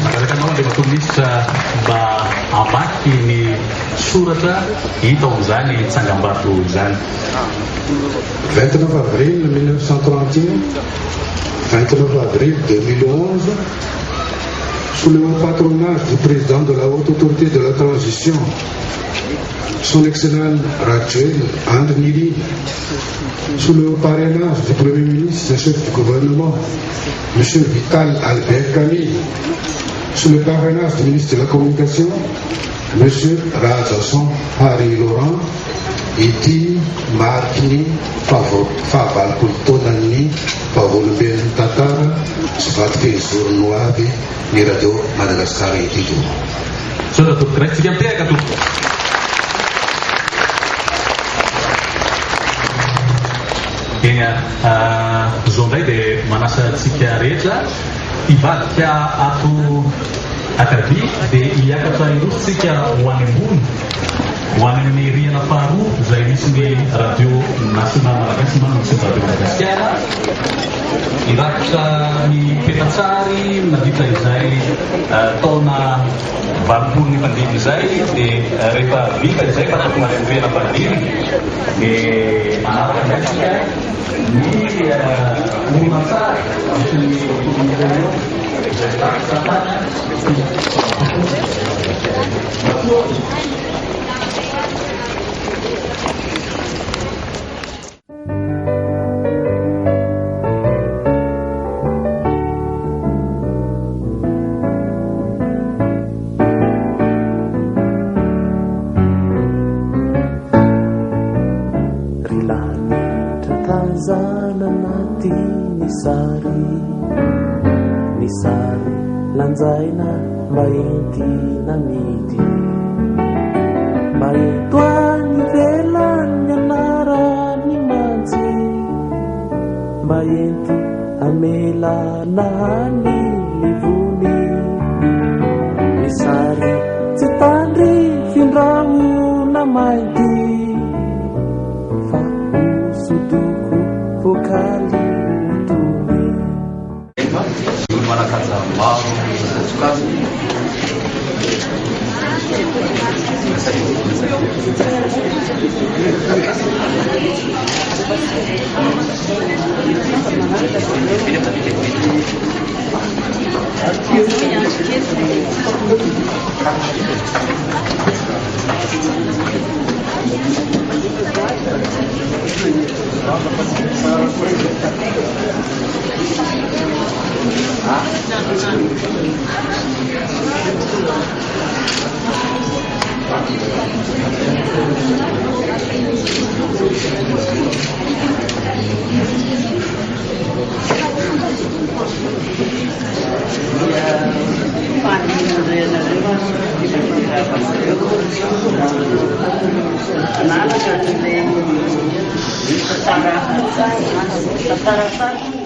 Magalakan naman di matulis sa amaki ni surata hita izany tsangam-bato izany. 29 avril 1931, 29 avril 2011, sous le haut patronage du président de la haute autorité de la transition, son excellent Rachel André Nili, sous le haut parrainage du premier ministre et chef du gouvernement, M. Vital Albert Camille, sous le parrainage du ministre de la Communication, M. Rajasson Harry Laurent, ity mariky ny fahavalopolo-taonan'ny vahaolomben'ny tantara sy vatom-pehizorony ho avy ny radio Madagasikara ity to. Sudah tuh, kresika pega tuh. Kenya zondray dia manasa antsika rehetra hivadika ato akavia dia hiakatra indrosotsika ho any ambony ho any amin'ny rihana faharoa izay misy ny radio nasional malagasy misy ny radio Madagasikara hirakitra ny petatsary navita izay taona valopolo ny mandiny izay dia rehefa vita izay fatatonga ny rihana mandiny dia manaraka antsika ny oronan-tsary misy ny tokon'ireo izay taksatana Nisari lanzaina maiti namidi maitwani velanya narani manzi maiti amela nani livuni nisari citandri findramu namaiti fa usuduku vokali manakaza maro sokazy Tara